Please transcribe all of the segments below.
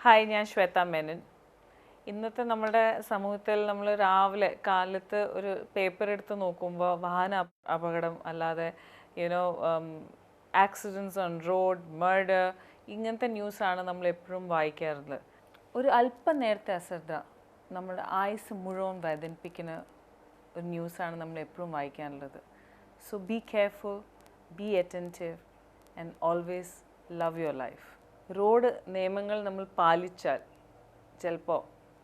Hi, ഞാൻ ശ്വേത മേനൻ. ഇന്നത്തെ നമ്മുടെ സമൂഹത്തിൽ നമ്മൾ രാവിലെ കാലത്ത് ഒരു പേപ്പർ എടുത്ത് നോക്കുമ്പോൾ വാഹന അപകടം അല്ലാതെ you know accidents on road, murder, ഇങ്ങനത്തെ ന്യൂസാണ് നമ്മൾ എപ്പോഴും വായിക്കാറുള്ളത്. ഒരു അല്പം നേരത്തെ അശ്രദ്ധ നമ്മുടെ ആയുസ് മുഴുവൻ വേദനിപ്പിക്കുന്ന ഒരു ന്യൂസാണ് നമ്മൾ എപ്പോഴും വായിക്കാനുള്ളത്. So be careful, be attentive and always love your life. Road നിയമങ്ങൾ നമ്മൾ പാലിച്ചാൽ ചിലപ്പോൾ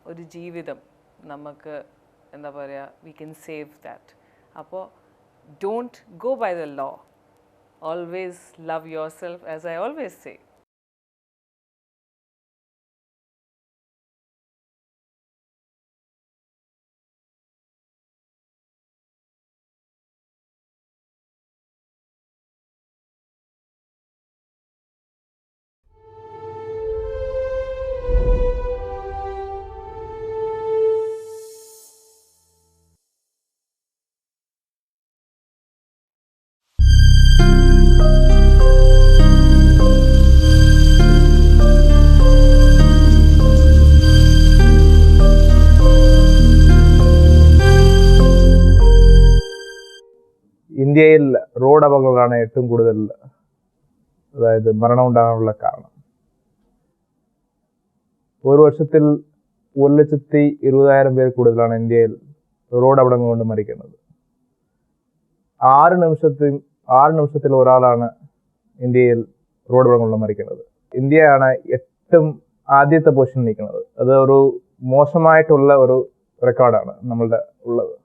ഒരു ജീവിതം നമുക്ക് എന്താ പറയുക, വി ക്യാൻ സേവ് ദാറ്റ്. അപ്പോൾ don't go by the law, always love yourself, as I always say. ഇന്ത്യയിൽ റോഡ് അപകടങ്ങളാണ് ഏറ്റവും കൂടുതൽ മരണം ഉണ്ടാകാനുള്ള കാരണം. ഒരു വർഷത്തിൽ 1,20,000 പേർ കൂടുതലാണ് ഇന്ത്യയിൽ റോഡ് അപകടങ്ങൾ കൊണ്ട് മരിക്കുന്നത്. 6 നിമിഷത്തിൽ ഒരാളാണ് ഇന്ത്യയിൽ റോഡ് അപകടങ്ങൾ കൊണ്ട് മരിക്കുന്നത്. ഇന്ത്യയാണ് ഏറ്റവും ആദ്യത്തെ പൊസിഷനിൽ നിൽക്കുന്നത്. അത് ഒരു മോശമായിട്ടുള്ള ഒരു റെക്കോർഡാണ് നമ്മളുടെ ഉള്ളത്.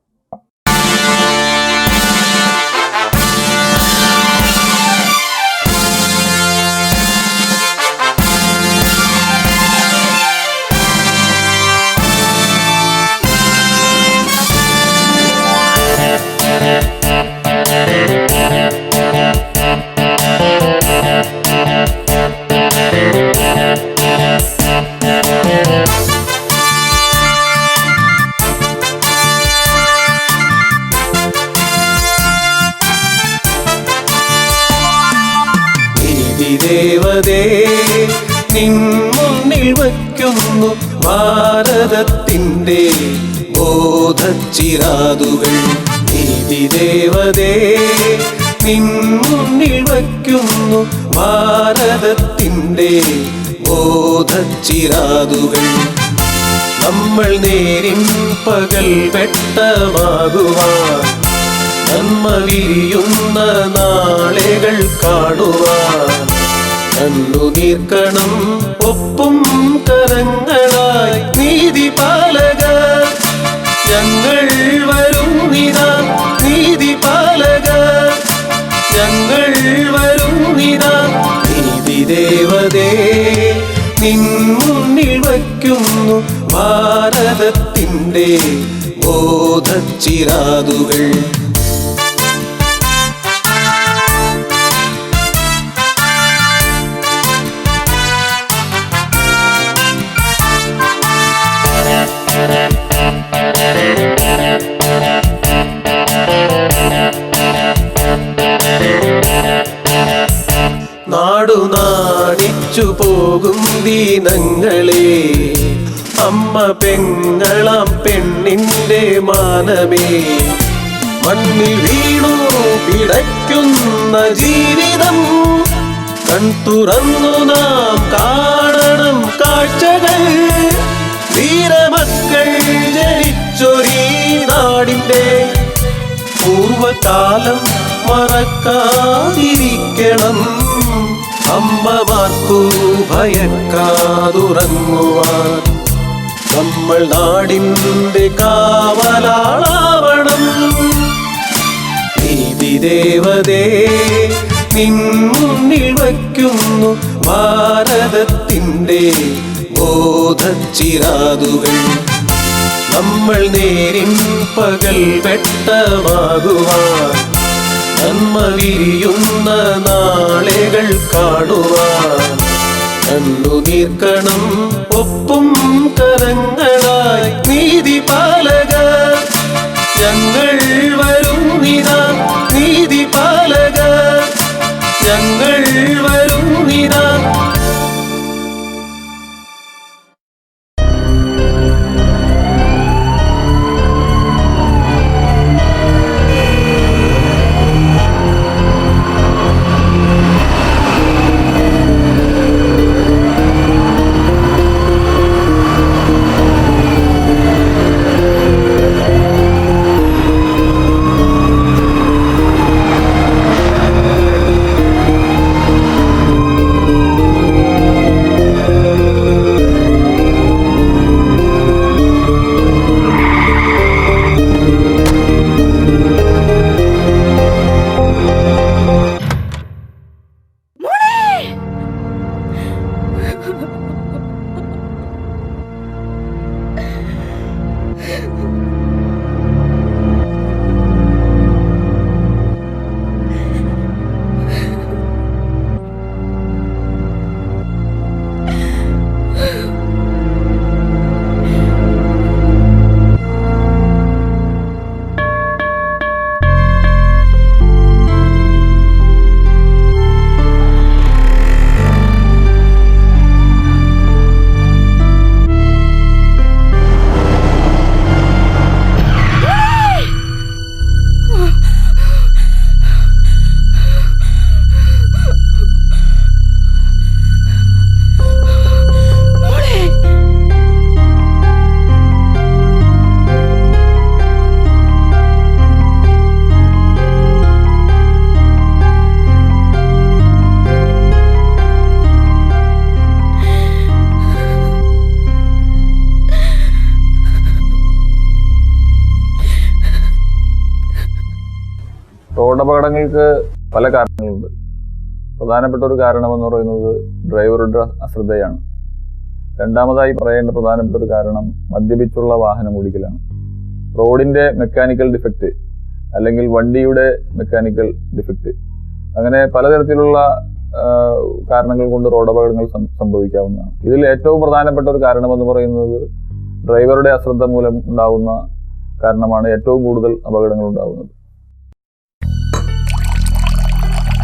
ദേവതേ, നിൻ മുന്നിൽ വയ്ക്കുന്നു ഭാരതത്തിൻ്റെ ബോധച്ചിരാതുകൾ. നീതിദേവതേ, നിൻ മുന്നിൽ വയ്ക്കുന്നു ഭാരതത്തിൻ്റെ ബോധച്ചിരാതുകൾ. നമ്മൾ നേരിൻ പകൽ വെട്ടമാകുവാൻ, നന്മ വിരിയുന്ന നാളുകൾ കാണുവാൻ, കണ്ണുനീർക്കണം ഒപ്പം കരങ്ങളായി നീതി പാലകർ. ഞങ്ങൾ വരുന്നിതാ നീതി പാലകർ, ഞങ്ങൾ വരുന്നിതാ. നീതി ദേവതേ, നിൻ മുന്നിൽ വയ്ക്കുന്നു ഭാരതത്തിൻ്റെ ബോധച്ചിരാതുകൾ. നാടുനാടിച്ചു പോകും ദീനങ്ങളെ, അമ്മ പെങ്ങളാം പെണ്ണിന്റെ മാനമേ, മണ്ണിൽ വീണു പിടയ്ക്കുന്ന ജീവിതം കൺതുറന്നു നാം കാണണം കാഴ്ചകൾ. വീരമക്കൾ ജനിച്ചൊരീ നാടിൻ്റെ പൂർവകാലം മറക്കാതിരിക്കണം. അമ്മമാർക്കു ഭയക്കാതുറങ്ങുവാൻ നമ്മൾ നാടിൻ്റെ കാവലാളാവണം. നീതി ദേവതേ, നിൻ മുന്നിൽ വയ്ക്കുന്നു ഭാരതത്തിൻ്റെ ബോധച്ചിരാതുകൾ. നമ്മൾ നേരിൻ പകൽ വെട്ടമാകുവാൻ, നന്മ വിരിയുന്ന നാളുകൾ കാണുവാൻ, കണ്ണുനീർക്കണം ഒപ്പം കരങ്ങളായി നീതി പാലകർ. ഞങ്ങൾ വരുന്നിതാ നീതി പാലകർ, ഞങ്ങൾ വരുന്നിതാ. റോഡപകടങ്ങൾക്ക് പല കാരണങ്ങളുണ്ട്. പ്രധാനപ്പെട്ട ഒരു കാരണമെന്ന് പറയുന്നത് ഡ്രൈവറുടെ അശ്രദ്ധയാണ്. രണ്ടാമതായി പറയേണ്ട പ്രധാനപ്പെട്ട ഒരു കാരണം മദ്യപിച്ചുള്ള വാഹനം ഓടിക്കലാണ്. റോഡിന്റെ മെക്കാനിക്കൽ ഡിഫക്റ്റ് അല്ലെങ്കിൽ വണ്ടിയുടെ മെക്കാനിക്കൽ ഡിഫക്റ്റ്, അങ്ങനെ പലതരത്തിലുള്ള കാരണങ്ങൾ കൊണ്ട് റോഡപകടങ്ങൾ സംഭവിക്കാവുന്നതാണ്. ഇതിൽ ഏറ്റവും പ്രധാനപ്പെട്ട ഒരു കാരണമെന്ന് പറയുന്നത് ഡ്രൈവറുടെ അശ്രദ്ധ മൂലം ഉണ്ടാവുന്ന കാരണമാണ് ഏറ്റവും കൂടുതൽ അപകടങ്ങൾ ഉണ്ടാവുന്നത്.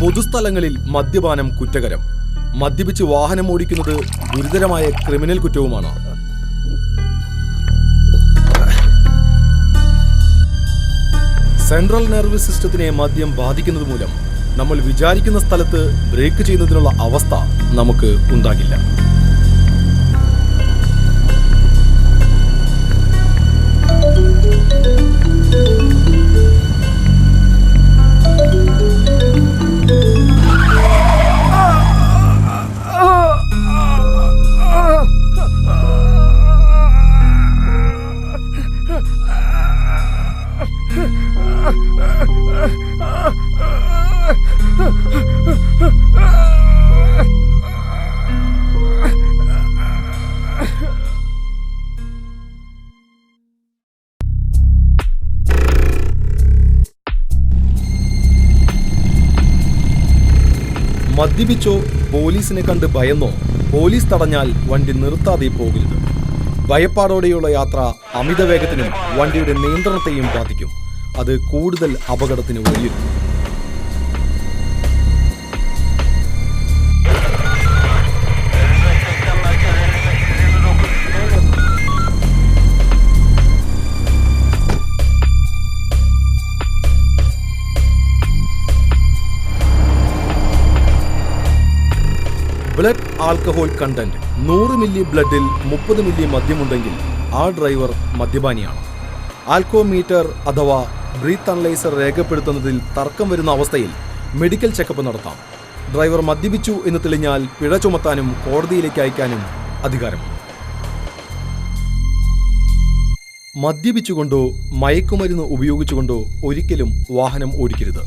പൊതുസ്ഥലങ്ങളിൽ മദ്യപാനം കുറ്റകരം. മദ്യപിച്ച് വാഹനം ഓടിക്കുന്നത് ഗുരുതരമായ ക്രിമിനൽ കുറ്റവുമാണ്. സെൻട്രൽ നെർവസ് സിസ്റ്റത്തിനെ മദ്യം ബാധിക്കുന്നത് മൂലം നമ്മൾ വിചാരിക്കുന്ന സ്ഥലത്ത് ബ്രേക്ക് ചെയ്യുന്നതിനുള്ള അവസ്ഥ നമുക്ക് ഉണ്ടാകില്ല. മദ്യപിച്ചോ പോലീസിനെ കണ്ട് ഭയന്നോ പോലീസ് തടഞ്ഞാൽ വണ്ടി നിർത്താതെ പോകരുത്. ഭയപ്പാടോടെയുള്ള യാത്ര അമിത വേഗത്തിനും വണ്ടിയുടെ നിയന്ത്രണത്തെയും ബാധിക്കും. അത് കൂടുതൽ അപകടത്തിന് വഴിയൊരുക്കും. ബ്ലഡ് ആൽക്കഹോൾ കണ്ടന്റ് 100 മില്ലി ബ്ലഡിൽ 30 മില്ലി മദ്യമുണ്ടെങ്കിൽ ആ ഡ്രൈവർ മദ്യപാനിയാണ്. ആൽക്കോമീറ്റർ അഥവാ ബ്രീത്ത് അനലൈസർ രേഖപ്പെടുത്തുന്നതിൽ തർക്കം വരുന്ന അവസ്ഥയിൽ മെഡിക്കൽ ചെക്കപ്പ് നടത്താം. ഡ്രൈവർ മദ്യപിച്ചു എന്ന് തെളിഞ്ഞാൽ പിഴ ചുമത്താനും കോടതിയിലേക്ക് അയക്കാനും അധികാരമുണ്ട്. മദ്യപിച്ചുകൊണ്ടോ മയക്കുമരുന്ന് ഉപയോഗിച്ചുകൊണ്ടോ ഒരിക്കലും വാഹനം ഓടിക്കരുത്.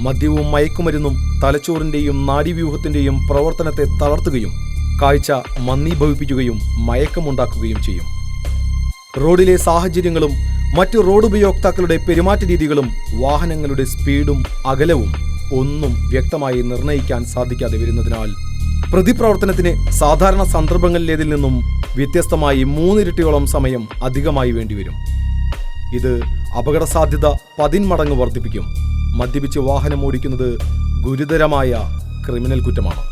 മദ്യവും മയക്കുമരുന്നും തലച്ചോറിന്റെയും നാഡീവ്യൂഹത്തിന്റെയും പ്രവർത്തനത്തെ തളർത്തുകയും കാഴ്ച മന്ദീഭവിപ്പിക്കുകയും മയക്കമുണ്ടാക്കുകയും ചെയ്യും. റോഡിലെ സാഹചര്യങ്ങളും മറ്റു റോഡ് ഉപയോക്താക്കളുടെ പെരുമാറ്റ രീതികളും വാഹനങ്ങളുടെ സ്പീഡും അകലവും ഒന്നും വ്യക്തമായി നിർണ്ണയിക്കാൻ സാധിക്കാതെ വരുന്നതിനാൽ പ്രതിപ്രവർത്തനത്തിന് സാധാരണ സന്ദർഭങ്ങളിലേതിൽ നിന്നും വ്യത്യസ്തമായി 3 ഇരട്ടിയോളം സമയം അധികമായി വേണ്ടിവരും. ഇത് അപകട സാധ്യത 10 മടങ്ങ് വർദ്ധിപ്പിക്കും. മദ്യപിച്ച് വാഹനം ഓടിക്കുന്നത് ഗുരുതരമായ ക്രിമിനൽ കുറ്റമാണ്.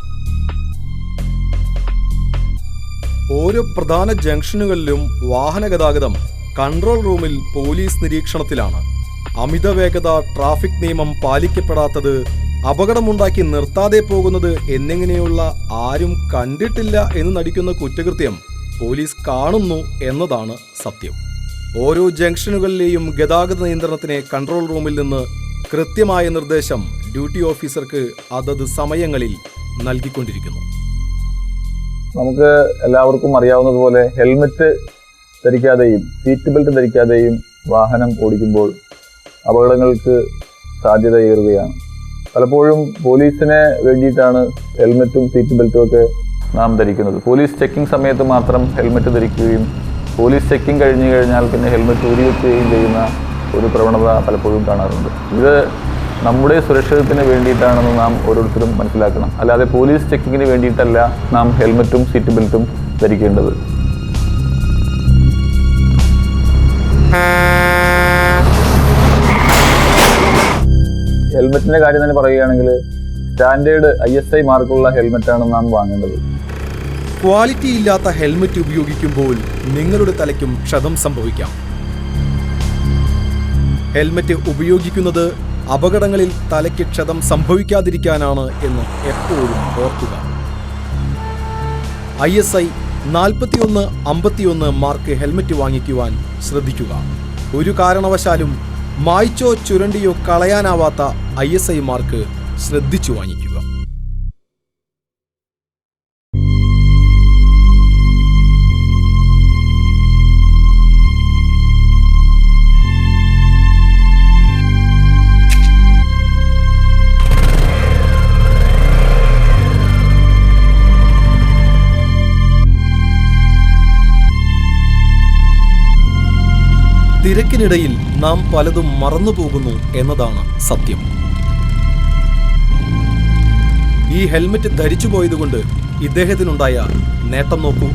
ഓരോ പ്രധാന ജംഗ്ഷനുകളിലും വാഹന ഗതാഗതം കൺട്രോൾ റൂമിൽ പോലീസ് നിരീക്ഷണത്തിലാണ്. അമിത വേഗത, ട്രാഫിക് നിയമം പാലിക്കപ്പെടാത്തത്, അപകടമുണ്ടാക്കി നിർത്താതെ പോകുന്നത് എന്നിങ്ങനെയുള്ള ആരും കണ്ടിട്ടില്ല എന്ന് നടിക്കുന്ന കുറ്റകൃത്യം പോലീസ് കാണുന്നു എന്നതാണ് സത്യം. ഓരോ ജംഗ്ഷനുകളിലെയും ഗതാഗത നിയന്ത്രണത്തിന് കൺട്രോൾ റൂമിൽ നിന്ന് കൃത്യമായ നിർദ്ദേശം ഡ്യൂട്ടി ഓഫീസർക്ക് അതത് സമയങ്ങളിൽ നൽകിക്കൊണ്ടിരിക്കുന്നു. നമുക്ക് എല്ലാവർക്കും അറിയാവുന്നതുപോലെ ഹെൽമെറ്റ് ധരിക്കാതെയും സീറ്റ് ബെൽറ്റ് ധരിക്കാതെയും വാഹനം ഓടിക്കുമ്പോൾ അപകടങ്ങൾക്ക് സാധ്യതയേറുകയാണ്. പലപ്പോഴും പോലീസിന് വേണ്ടിയിട്ടാണ് ഹെൽമെറ്റും സീറ്റ് ബെൽറ്റും ഒക്കെ നാം ധരിക്കുന്നത്. പോലീസ് ചെക്കിംഗ് സമയത്ത് മാത്രം ഹെൽമെറ്റ് ധരിക്കുകയും പോലീസ് ചെക്കിംഗ് കഴിഞ്ഞു കഴിഞ്ഞാൽ പിന്നെ ഹെൽമെറ്റ് ഊരി വെക്കുകയും ചെയ്യുന്ന ഒരു പ്രവണത പലപ്പോഴും കാണാറുണ്ട്. ഇത് നമ്മുടെ സുരക്ഷിതത്തിന് വേണ്ടിയിട്ടാണെന്ന് നാം ഓരോരുത്തരും മനസ്സിലാക്കണം. അല്ലാതെ പോലീസ് ചെക്കിങ്ങിന് വേണ്ടിയിട്ടല്ല നാം ഹെൽമെറ്റും സീറ്റ് ബെൽറ്റും ധരിക്കേണ്ടത്. ഹെൽമെറ്റിന്റെ കാര്യം തന്നെ പറയുകയാണെങ്കിൽ സ്റ്റാൻഡേർഡ് ISI മാർക്കുള്ള ഹെൽമെറ്റാണ് നാം വാങ്ങേണ്ടത്. ക്വാളിറ്റി ഇല്ലാത്ത ഹെൽമെറ്റ് ഉപയോഗിക്കുമ്പോൾ നിങ്ങളുടെ തലയ്ക്കും ക്ഷതം സംഭവിക്കാം. ഹെൽമെറ്റ് ഉപയോഗിക്കുന്നത് അപകടങ്ങളിൽ തലയ്ക്ക് ക്ഷതം സംഭവിക്കാതിരിക്കാനാണ് എന്ന് എപ്പോഴും ഓർക്കുക. ISI 4151 മാർക്ക് ഹെൽമെറ്റ് വാങ്ങിക്കുവാൻ ശ്രദ്ധിക്കുക. ഒരു കാരണവശാലും മായ്ച്ചോ ചുരണ്ടിയോ കളയാനാവാത്ത ISI മാർക്ക് ശ്രദ്ധിച്ചു വാങ്ങിക്കുക. തിരക്കിനിടയിൽ നാം പലതും മറന്നുപോകുന്നു എന്നതാണ് സത്യം. ഈ ഹെൽമറ്റ് ധരിച്ചു പോയതുകൊണ്ട് ഇദ്ദേഹത്തിനുണ്ടായ നേട്ടം നോക്കൂ.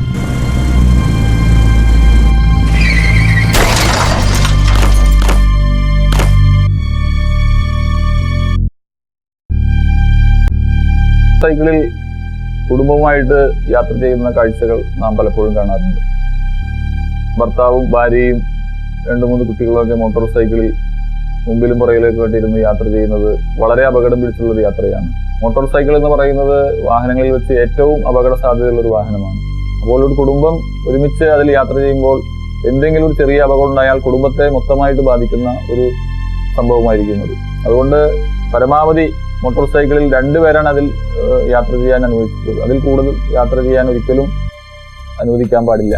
സൈക്കിളിൽ കുടുംബവുമായിട്ട് യാത്ര ചെയ്യുന്ന കാഴ്ചകൾ നാം പലപ്പോഴും കാണാറുണ്ട്. ഭർത്താവും ഭാര്യയും 2-3 കുട്ടികളൊക്കെ മോട്ടോർ സൈക്കിളിൽ മുമ്പിലും പുറകിലൊക്കെ വേണ്ടിയിരുന്ന് യാത്ര ചെയ്യുന്നത് വളരെ അപകടം പിടിച്ചുള്ളൊരു യാത്രയാണ്. മോട്ടോർ സൈക്കിൾ എന്ന് പറയുന്നത് വാഹനങ്ങളിൽ വെച്ച് ഏറ്റവും അപകട സാധ്യതയുള്ള ഒരു വാഹനമാണ്. അപ്പോൾ ഒരു കുടുംബം ഒരുമിച്ച് അതിൽ യാത്ര ചെയ്യുമ്പോൾ എന്തെങ്കിലും ഒരു ചെറിയ അപകടം ഉണ്ടായാൽ കുടുംബത്തെ മൊത്തമായിട്ട് ബാധിക്കുന്ന ഒരു സംഭവമായിരിക്കുന്നത്. അതുകൊണ്ട് പരമാവധി മോട്ടോർ സൈക്കിളിൽ 2 പേരാണ് അതിൽ യാത്ര ചെയ്യാൻ അനുവദിച്ചിട്ടുള്ളത്. അതിൽ കൂടുതൽ യാത്ര ചെയ്യാൻ ഒരിക്കലും അനുവദിക്കാൻ പാടില്ല.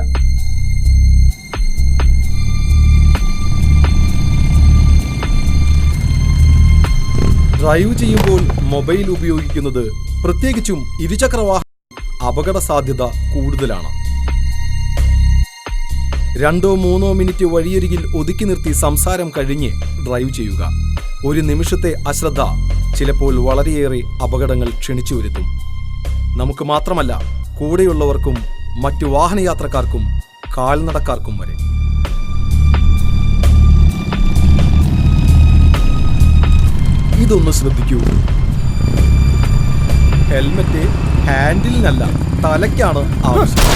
ഡ്രൈവ് ചെയ്യുമ്പോൾ മൊബൈൽ ഉപയോഗിക്കുന്നത്, പ്രത്യേകിച്ചും ഇരുചക്രവാഹനം, അപകട സാധ്യത കൂടുതലാണ്. 2-3 മിനിറ്റ് വഴിയരികിൽ ഒതുക്കി നിർത്തി സംസാരം കഴിഞ്ഞ് ഡ്രൈവ് ചെയ്യുക. ഒരു നിമിഷത്തെ അശ്രദ്ധ ചിലപ്പോൾ വളരെയേറെ അപകടങ്ങൾ ക്ഷണിച്ചു വരുത്തും. നമുക്ക് മാത്രമല്ല, കൂടെയുള്ളവർക്കും മറ്റു വാഹനയാത്രക്കാർക്കും കാൽനടക്കാർക്കും വരെ. ഇതൊന്ന് ശ്രദ്ധിക്കൂ. ഹെൽമറ്റ് ഹാൻഡിലിനല്ല, തലയ്ക്കാണ് ആവശ്യം.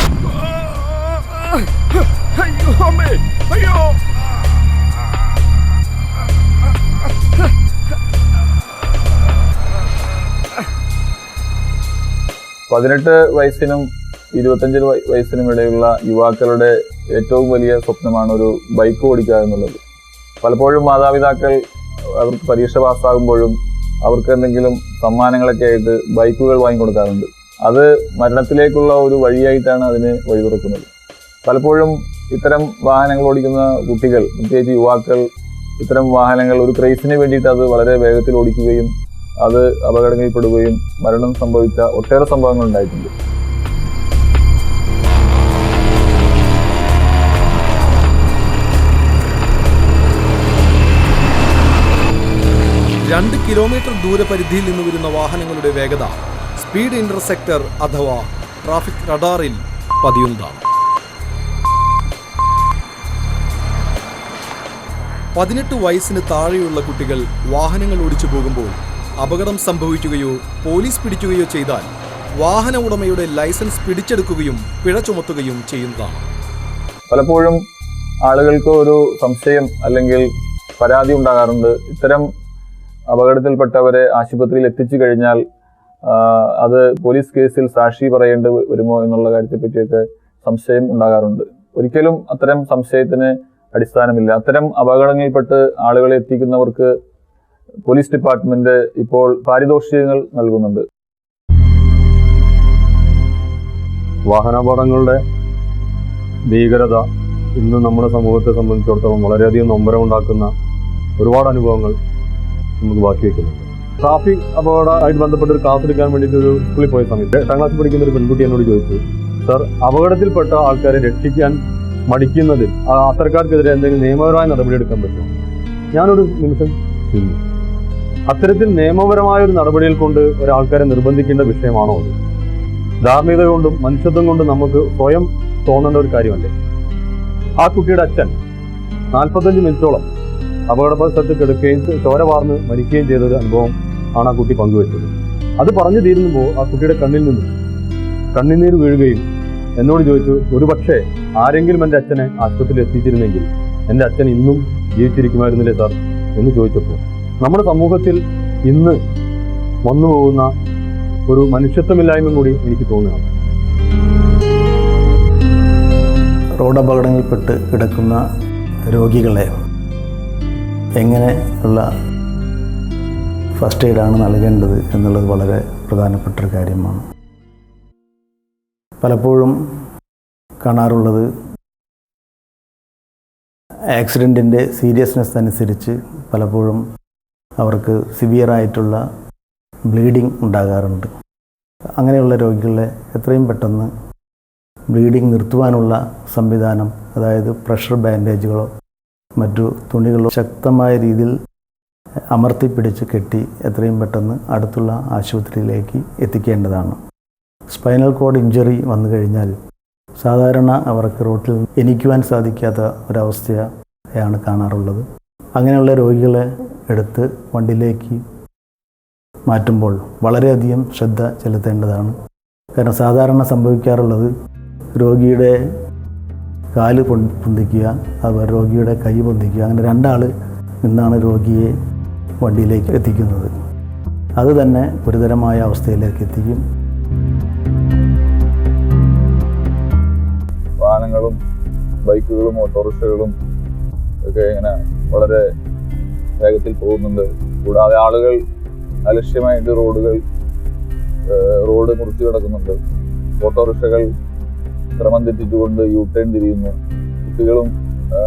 അയ്യോ 18 വയസ്സിനും 25 വയസ്സിനും ഇടയിലുള്ള യുവാക്കളുടെ ഏറ്റവും വലിയ സ്വപ്നമാണ് ഒരു ബൈക്ക് ഓടിക്കുക എന്നുള്ളത്. പലപ്പോഴും മാതാപിതാക്കൾ അവർക്ക് പരീക്ഷ പാസ്സാകുമ്പോഴും അവർക്ക് എന്തെങ്കിലും സമ്മാനങ്ങളൊക്കെ ആയിട്ട് ബൈക്കുകൾ വാങ്ങിക്കൊടുക്കാറുണ്ട്. അത് മരണത്തിലേക്കുള്ള ഒരു വഴിയായിട്ടാണ് അതിന് വഴി തുറക്കുന്നത്. പലപ്പോഴും ഇത്തരം വാഹനങ്ങൾ ഓടിക്കുന്ന കുട്ടികൾ, പ്രത്യേകിച്ച് യുവാക്കൾ, ഇത്തരം വാഹനങ്ങൾ ഒരു ക്രേസിന് വേണ്ടിയിട്ട് അത് വളരെ വേഗത്തിൽ ഓടിക്കുകയും അത് അപകടങ്ങളിൽപ്പെടുകയും മരണം സംഭവിച്ച ഒട്ടേറെ സംഭവങ്ങൾ ഉണ്ടായിട്ടുണ്ട്. രണ്ട് കിലോമീറ്റർ ദൂരപരിധിയിൽ നിന്ന് വരുന്ന വാഹനങ്ങളുടെ വേഗത സ്പീഡ് ഇന്റർസെക്ടർ അഥവാ ട്രാഫിക് റഡാറിൽ പതിയുന്നതാണ്. 18 വയസ്സിന് താഴെയുള്ള കുട്ടികൾ വാഹനങ്ങൾ ഓടിച്ചു പോകുമ്പോൾ അപകടം സംഭവിക്കുകയോ പോലീസ് പിടിക്കുകയോ ചെയ്താൽ വാഹന ഉടമയുടെ ലൈസൻസ് പിടിച്ചെടുക്കുകയും പിഴ ചുമത്തുകയും ചെയ്യുന്നതാണ്. പലപ്പോഴും ആളുകൾക്ക് ഒരു സംശയം അല്ലെങ്കിൽ പരാതി ഉണ്ടാകാറുണ്ട്. ഇത്തരം അപകടത്തിൽപ്പെട്ടവരെ ആശുപത്രിയിൽ എത്തിച്ചു കഴിഞ്ഞാൽ അത് പോലീസ് കേസിൽ സാക്ഷി പറയേണ്ടി വരുമോ എന്നുള്ള കാര്യത്തെപ്പറ്റിയൊക്കെ സംശയം ഉണ്ടാകാറുണ്ട്. ഒരിക്കലും അത്തരം സംശയത്തിന് അടിസ്ഥാനമില്ല. അത്തരം അപകടങ്ങളിൽപ്പെട്ട് ആളുകളെ എത്തിക്കുന്നവർക്ക് പോലീസ് ഡിപ്പാർട്ട്മെന്റ് ഇപ്പോൾ പാരിതോഷികങ്ങൾ നൽകുന്നുണ്ട്. വാഹനാപകടങ്ങളുടെ ഭീകരത ഇന്ന് നമ്മുടെ സമൂഹത്തെ സംബന്ധിച്ചിടത്തോളം വളരെയധികം നൊമ്പരമുണ്ടാക്കുന്ന ഒരുപാട് അനുഭവങ്ങൾ നമുക്ക് ബാക്കി വയ്ക്കുന്നുണ്ട്. ട്രാഫിക് അപകടമായിട്ട് ബന്ധപ്പെട്ട ഒരു ക്ലാസ് എടുക്കാൻ വേണ്ടിയിട്ട് ഒരു സ്കൂളിൽ പോയ സമയത്ത് 8ാം ക്ലാസ്സിൽ പഠിക്കുന്ന ഒരു പെൺകുട്ടി എന്നോട് ചോദിച്ചു, സർ, അപകടത്തിൽപ്പെട്ട ആൾക്കാരെ രക്ഷിക്കാൻ മടിക്കുന്നതിൽ അത്തരക്കാർക്കെതിരെ എന്തെങ്കിലും നിയമപരമായ നടപടിയെടുക്കാൻ പറ്റുമോ? ഞാനൊരു നിമിഷം ചിന്തിച്ചു. അത്തരത്തിൽ നിയമപരമായ ഒരു നടപടിയിൽ കൊണ്ട് ഒരാൾക്കാരെ നിർബന്ധിക്കേണ്ട വിഷയമാണോ അത്? ധാർമ്മികത കൊണ്ടും മനുഷ്യത്വം കൊണ്ടും നമുക്ക് സ്വയം തോന്നേണ്ട ഒരു കാര്യമല്ലേ? ആ കുട്ടിയുടെ അച്ഛൻ 45 മിനിറ്റോളം അപകടസ്ഥലത്ത് കിടക്കുകയും ചോര വാർന്ന് മരിക്കുകയും ചെയ്തൊരു അനുഭവം ആണ് ആ കുട്ടി പങ്കുവെച്ചത്. അത് പറഞ്ഞു തീരുമ്പോൾ ആ കുട്ടിയുടെ കണ്ണിൽ നിന്നും കണ്ണുനീർ വീഴുകയും എന്നോട് ചോദിച്ചു, ഒരുപക്ഷെ ആരെങ്കിലും എൻ്റെ അച്ഛനെ ആശുപത്രിയിൽ എത്തിച്ചിരുന്നെങ്കിൽ എൻ്റെ അച്ഛൻ ഇന്നും ജീവിച്ചിരിക്കുമായിരുന്നില്ലേ സാർ എന്ന് ചോദിച്ചപ്പോൾ നമ്മുടെ സമൂഹത്തിൽ ഇന്ന് വന്നുപോകുന്ന ഒരു മനുഷ്യത്വമില്ലായ്മ കൂടി എനിക്ക് തോന്നുകയാണ്. റോഡ് അപകടങ്ങളിൽപ്പെട്ട് കിടക്കുന്ന രോഗികളെ എങ്ങനെ ഉള്ള ഫസ്റ്റ് എയ്ഡാണ് നൽകേണ്ടത് എന്നുള്ളത് വളരെ പ്രധാനപ്പെട്ടൊരു കാര്യമാണ്. പലപ്പോഴും കാണാറുള്ളത് ആക്സിഡൻറ്റിൻ്റെ സീരിയസ്നെസ് അനുസരിച്ച് പലപ്പോഴും അവർക്ക് സിവിയറായിട്ടുള്ള ബ്ലീഡിങ് ഉണ്ടാകാറുണ്ട്. അങ്ങനെയുള്ള രോഗികളെ എത്രയും പെട്ടെന്ന് ബ്ലീഡിങ് നിർത്തുവാനുള്ള സംവിധാനം, അതായത് പ്രഷർ ബാൻഡേജുകളോ മറ്റു തുണികളോ ശക്തമായ രീതിയിൽ അമർത്തിപ്പിടിച്ച് കെട്ടി എത്രയും പെട്ടെന്ന് അടുത്തുള്ള ആശുപത്രിയിലേക്ക് എത്തിക്കേണ്ടതാണ്. സ്പൈനൽ കോഡ് ഇഞ്ചറി വന്നു കഴിഞ്ഞാൽ സാധാരണ അവർക്ക് റോട്ടിൽ എണീക്കുവാൻ സാധിക്കാത്ത ഒരവസ്ഥയാണ് കാണാറുള്ളത്. അങ്ങനെയുള്ള രോഗികളെ എടുത്ത് വണ്ടിയിലേക്ക് മാറ്റുമ്പോൾ വളരെയധികം ശ്രദ്ധ ചെലുത്തേണ്ടതാണ്. കാരണം സാധാരണ സംഭവിക്കാറുള്ളത് രോഗിയുടെ കാല് പൊന്തിക്കുക, അതുപോലെ രോഗിയുടെ കൈ പൊന്തിക്കുക, അങ്ങനെ രണ്ടാൾ നിന്നാണ് രോഗിയെ വണ്ടിയിലേക്ക് എത്തിക്കുന്നത്. അത് തന്നെ ഗുരുതരമായ അവസ്ഥയിലേക്ക് എത്തിക്കും. വാഹനങ്ങളും ബൈക്കുകളും ഓട്ടോറിക്ഷകളും ഒക്കെ ഇങ്ങനെ വളരെ വേഗത്തിൽ പോകുന്നുണ്ട്. കൂടാതെ ആളുകൾ അലക്ഷ്യമായിട്ട് റോഡ് മുറിച്ചു കിടക്കുന്നുണ്ട്. ഓട്ടോറിക്ഷകൾ ക്രമം തെറ്റിച്ചുകൊണ്ട് യൂട്ടേൺ തിരിയുന്നു. കുട്ടികളും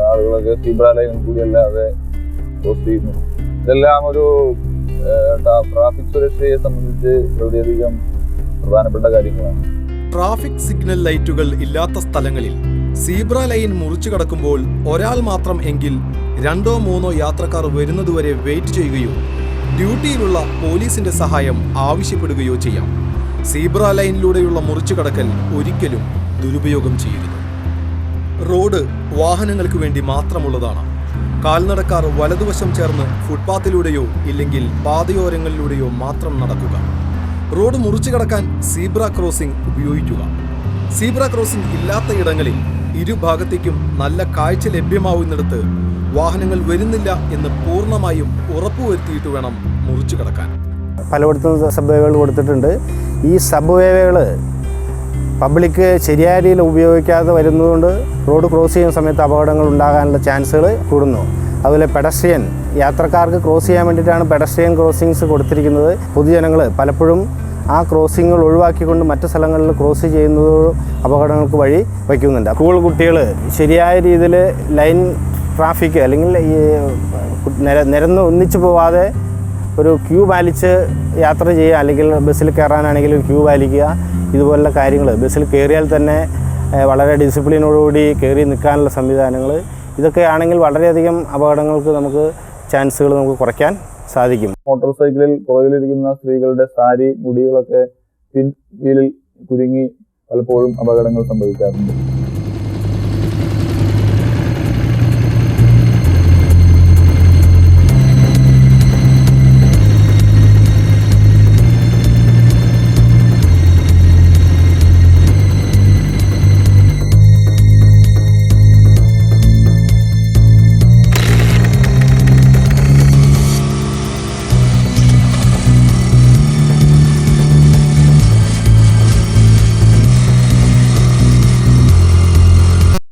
ആളുകളൊക്കെ സീബ്ര ലൈനിൽ കൂടി അല്ലാതെ ക്രോസ് ചെയ്യുന്നു. ഇതെല്ലാം ഒരു ട്രാഫിക് സുരക്ഷയെ സംബന്ധിച്ച് വളരെയധികം പ്രധാനപ്പെട്ട കാര്യങ്ങളാണ്. ട്രാഫിക് സിഗ്നൽ ലൈറ്റുകൾ ഇല്ലാത്ത സ്ഥലങ്ങളിൽ സീബ്ര ലൈൻ മുറിച്ചു കടക്കുമ്പോൾ ഒരാൾ മാത്രം എങ്കിൽ 2-3 യാത്രക്കാർ വരുന്നതുവരെ വെയിറ്റ് ചെയ്യുകയോ ഡ്യൂട്ടിയിലുള്ള പോലീസിന്റെ സഹായം ആവശ്യപ്പെടുകയോ ചെയ്യാം. സീബ്ര ലൈനിലൂടെയുള്ള മുറിച്ചു കടക്കൽ ഒരിക്കലും ദുരുപയോഗം ചെയ്യരുത്. റോഡ് വാഹനങ്ങൾക്ക് വേണ്ടി മാത്രമുള്ളതാണ്. കാൽനടക്കാർ വലതുവശം ചേർന്ന് ഫുട്പാത്തിലൂടെയോ ഇല്ലെങ്കിൽ പാതയോരങ്ങളിലൂടെയോ മാത്രം നടക്കുക. റോഡ് മുറിച്ചു കടക്കാൻ സീബ്ര ക്രോസിംഗ് ഉപയോഗിക്കുക. സീബ്ര ക്രോസിംഗ് ഇല്ലാത്ത ഇടങ്ങളിൽ ഇരുഭാഗത്തേക്കും നല്ല കാഴ്ച ലഭ്യമാവുന്നിടത്ത് വാഹനങ്ങൾ വരുന്നില്ല എന്ന് പൂർണ്ണമായും ഉറപ്പുവരുത്തിയിട്ട് വേണം മുറിച്ചു കടക്കാൻ. പലയിടത്തും സബ് വേകൾ കൊടുത്തിട്ടുണ്ട്. ഈ സബ് വേകൾ പബ്ലിക് ശരിയായ രീതിയിൽ ഉപയോഗിക്കാതെ വരുന്നതുകൊണ്ട് റോഡ് ക്രോസ് ചെയ്യുന്ന സമയത്ത് അപകടങ്ങൾ ഉണ്ടാകാനുള്ള ചാൻസുകൾ കൂടുന്നു. അതുപോലെ പെഡസ്ട്രിയൻ യാത്രക്കാർക്ക് ക്രോസ് ചെയ്യാൻ വേണ്ടിയിട്ടാണ് പെഡസ്ട്രിയൻ ക്രോസിങ്സ് കൊടുത്തിരിക്കുന്നത്. പൊതുജനങ്ങൾ പലപ്പോഴും ആ ക്രോസിങ്ങുകൾ ഒഴിവാക്കിക്കൊണ്ട് മറ്റ് സ്ഥലങ്ങളിൽ ക്രോസ് ചെയ്യുന്നത് അപകടങ്ങൾക്ക് വഴി വയ്ക്കുന്നുണ്ട്. സ്കൂൾ കുട്ടികൾ ശരിയായ രീതിയിൽ ലൈൻ ട്രാഫിക് അല്ലെങ്കിൽ ഈ നിരന്ന് ഒന്നിച്ചു പോവാതെ ഒരു ക്യൂ പാലിച്ച് യാത്ര ചെയ്യുക, അല്ലെങ്കിൽ ബസ്സിൽ കയറാനാണെങ്കിൽ ക്യൂ പാലിക്കുക, ഇതുപോലുള്ള കാര്യങ്ങൾ ബസ്സിൽ കയറിയാൽ തന്നെ വളരെ ഡിസിപ്ലിനോടുകൂടി കയറി നിൽക്കാനുള്ള സംവിധാനങ്ങൾ, ഇതൊക്കെ ആണെങ്കിൽ വളരെയധികം അപകടങ്ങൾക്ക് നമുക്ക് ചാൻസുകൾ നമുക്ക് കുറയ്ക്കാൻ സാധിക്കും. മോട്ടോർ സൈക്കിളിൽ പുറകിലിരിക്കുന്ന സ്ത്രീകളുടെ സാരി മുടികളൊക്കെ പിൻ വീലിൽ കുരുങ്ങി പലപ്പോഴും അപകടങ്ങൾ സംഭവിക്കാറുണ്ട്.